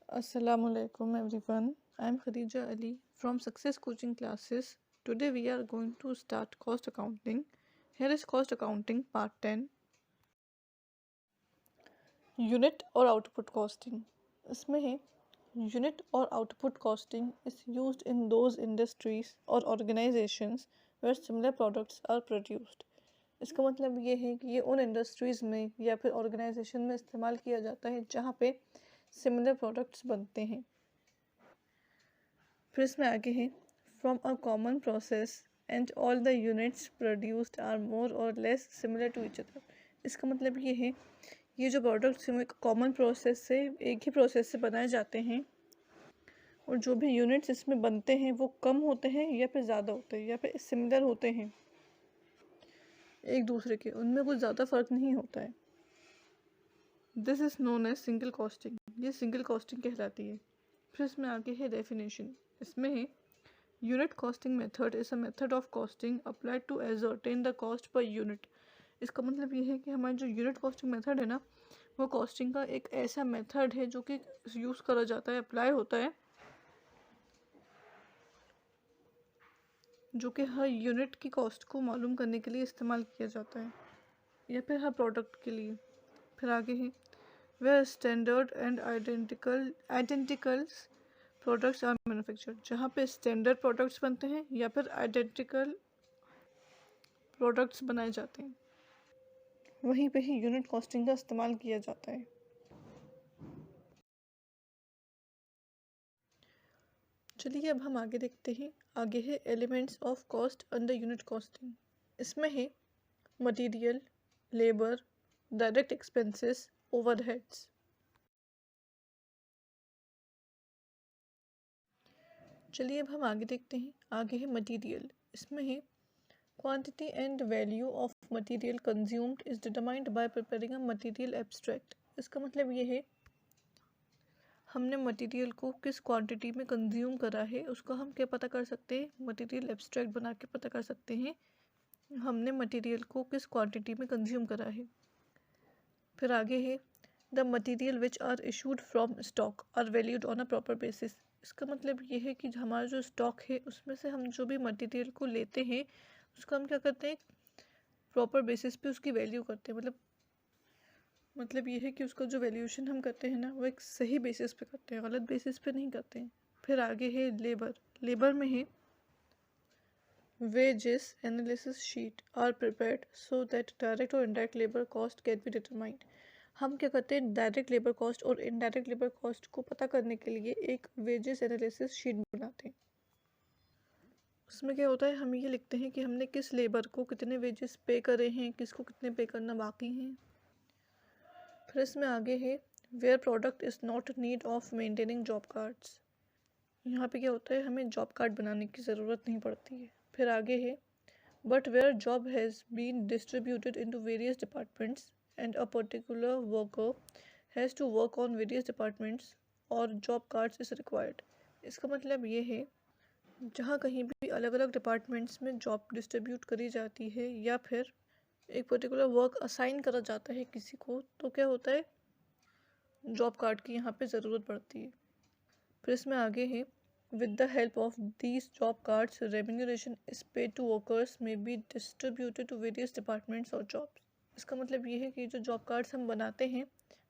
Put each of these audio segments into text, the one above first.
Assalamualaikum everyone. I am Khadija Ali from Success Coaching Classes. Today we are going to start cost accounting. Here is cost accounting part 10. Unit और output costing. इसमें है unit और output costing is used in those industries or organizations where similar products are produced. इसका मतलब ये है कि ये उन इंडस्ट्रीज़ में या फिर ऑर्गेनाइजेशन में इस्तेमाल किया जाता है जहाँ पे सिमिलर प्रोडक्ट्स बनते हैं। फिर इसमें आगे है from a common process and all the units produced are more or less similar to each other. इसका मतलब ये है ये जो प्रोडक्ट्स हैं एक कॉमन प्रोसेस से एक ही प्रोसेस से बनाए जाते हैं और जो भी यूनिट्स इसमें बनते हैं वो कम होते हैं या फिर ज़्यादा होते हैं या फिर सिमिलर होते हैं एक दूसरे के, उनमें कुछ ज़्यादा फ़र्क नहीं होता है। This is known as single costing, ये सिंगल कॉस्टिंग कहलाती है। फिर इसमें आगे है डेफिनेशन। इसमें है unit costing method is a method of costing applied to ascertain the cost per unit. इसका मतलब ये है कि हमारा जो यूनिट कॉस्टिंग मेथड है ना, वो कॉस्टिंग का एक ऐसा मेथड है जो कि यूज़ करा जाता है, अप्लाई होता है, जो कि हर यूनिट की कॉस्ट को मालूम करने के लिए इस्तेमाल किया जाता है या फिर हर प्रोडक्ट के लिए। फिर आगे है where standard and identicals products are manufactured, जहाँ पे स्टैंडर्ड प्रोडक्ट्स बनते हैं या फिर आइडेंटिकल प्रोडक्ट्स बनाए जाते हैं, वहीं पे ही यूनिट कॉस्टिंग का इस्तेमाल किया जाता है। चलिए अब हम आगे देखते हैं। आगे है elements of cost under unit costing. इसमें है material, labour, direct expenses, overheads. चलिए अब हम आगे देखते हैं। आगे है मटेरियल। इसमें है quantity and value of material consumed is determined by preparing a material abstract. इसका मतलब ये है हमने मटेरियल को किस क्वांटिटी में कंज्यूम करा है उसको हम क्या पता कर सकते हैं, मटेरियल एब्स्ट्रैक्ट बना के पता कर सकते हैं हमने मटेरियल को किस क्वांटिटी में कंज्यूम करा है। फिर आगे है the material which are issued from stock are valued on a proper basis. इसका मतलब ये है कि हमारा जो स्टॉक है उसमें से हम जो भी मटेरियल को लेते हैं उसको हम क्या करते हैं, प्रॉपर बेसिस पे उसकी वैल्यू करते हैं। मतलब ये है कि उसका जो वैल्यूएशन हम करते हैं ना, वो एक सही बेसिस पे करते हैं, गलत बेसिस पे नहीं करते हैं। फिर आगे है लेबर। लेबर में है wages analysis sheet are prepared so that direct और indirect labor cost can be determined। हम क्या करते हैं, डायरेक्ट लेबर कॉस्ट और इनडायरेक्ट लेबर कॉस्ट को पता करने के लिए एक वेजेस एनालिसिस शीट बनाते हैं। उसमें क्या होता है, हम ये लिखते हैं कि हमने किस लेबर को कितने वेजेस पे करे हैं, किसको कितने पे करना बाकी हैं। फिर इसमें आगे है where product is not need of maintaining job cards. यहाँ पे क्या होता है, हमें जॉब कार्ड बनाने की ज़रूरत नहीं पड़ती है। फिर आगे है but where job has been distributed into various departments and a particular worker has to work on various departments और जॉब कार्ड्स इज़ रिक्वायर्ड। इसका मतलब ये है जहाँ कहीं भी अलग अलग डिपार्टमेंट्स में जॉब डिस्ट्रीब्यूट करी जाती है या फिर एक पर्टिकुलर वर्क असाइन करा जाता है किसी को, तो क्या होता है, जॉब कार्ड की यहाँ पे ज़रूरत पड़ती है। फिर इसमें आगे है with the help of these job cards remuneration is paid to workers may be distributed to various departments और जॉब्स। इसका मतलब ये है कि जो जॉब कार्ड्स हम बनाते हैं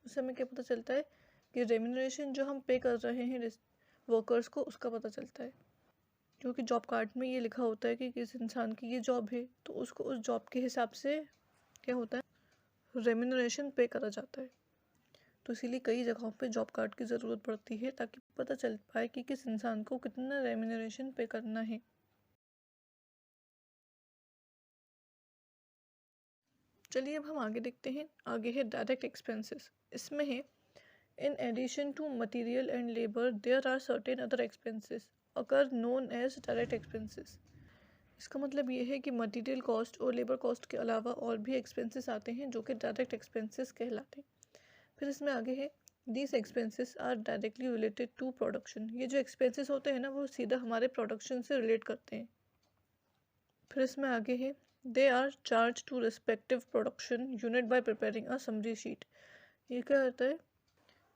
उससे हमें क्या पता चलता है कि रेम्यूनरेशन जो हम पे कर रहे हैं वर्कर्स को, उसका पता चलता है। क्योंकि जॉब कार्ड में ये लिखा होता है कि किस इंसान की ये जॉब है, तो उसको उस जॉब के हिसाब से क्या होता है, रेम्यूनरेशन पे करा जाता है। तो इसीलिए कई जगहों पे जॉब कार्ड की ज़रूरत पड़ती है ताकि पता चल पाए कि किस इंसान को कितना रेम्यूनरेशन पे करना है। चलिए अब हम आगे देखते हैं। आगे है डायरेक्ट एक्सपेंसेस। इसमें है in addition to material and labour there are certain other expenses occur known as direct expenses. इसका मतलब ये है कि मटेरियल कॉस्ट और लेबर कॉस्ट के अलावा और भी एक्सपेंसेस आते हैं जो कि डायरेक्ट एक्सपेंसेस कहलाते हैं। फिर इसमें आगे है these expenses are directly related to production. ये जो एक्सपेंसेस होते हैं ना, वो सीधा हमारे प्रोडक्शन से रिलेट करते हैं। फिर इसमें आगे है they are charge to respective production unit by preparing a summary sheet. ये क्या होता है,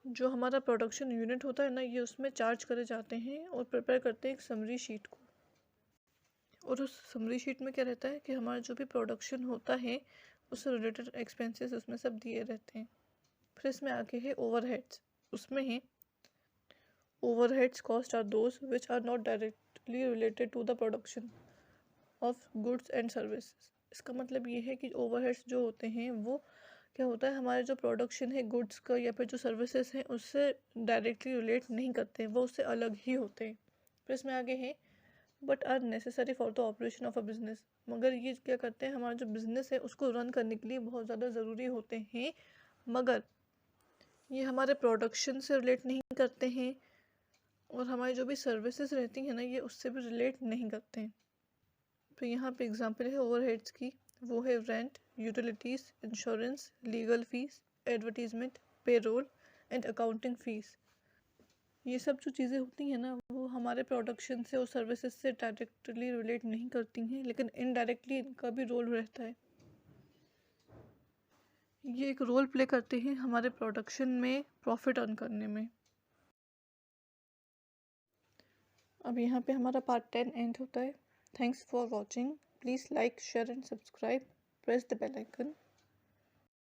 जो हमारा प्रोडक्शन यूनिट होता है ना, ये उसमें चार्ज करे जाते हैं और प्रिपेयर करते हैं एक समरी शीट को। और उस समरी शीट में क्या रहता है कि हमारा जो भी प्रोडक्शन होता है उससे रिलेटेड एक्सपेंसेस उसमें सब दिए रहते हैं। फिर इसमें आगे है ओवरहेड्स। उसमें है overheads cost are those which are not directly related to the production of goods and services। इसका मतलब ये है कि ओवरहेड्स जो होते हैं वो क्या होता है, हमारे जो प्रोडक्शन है गुड्स का या फिर जो सर्विसेज हैं उससे डायरेक्टली रिलेट नहीं करते हैं, वो उससे अलग ही होते हैं। फिर इसमें आगे है but are necessary for the operation of a business. मगर ये क्या करते हैं, हमारा जो बिजनेस है उसको रन करने के लिए बहुत ज़्यादा ज़रूरी होते हैं, मगर ये हमारे प्रोडक्शन से रिलेट नहीं करते हैं और हमारी जो भी सर्विसेज रहती हैं ना, ये उससे भी रिलेट नहीं करते हैं। तो यहाँ पे एग्जांपल है ओवरहेड्स की, वो है rent, utilities, insurance, legal fees, advertisement, payroll and accounting fees. ये सब जो चीज़ें होती हैं ना, वो हमारे प्रोडक्शन से और सर्विसेज से डायरेक्टली रिलेट नहीं करती हैं, लेकिन इनडायरेक्टली इनका भी रोल रहता है। ये एक रोल प्ले करते हैं हमारे प्रोडक्शन में प्रॉफिट अर्न करने में। अब यहाँ पे हमारा पार्ट 10 एंड होता है। Thanks for watching. Please like, share and subscribe. Press the bell icon.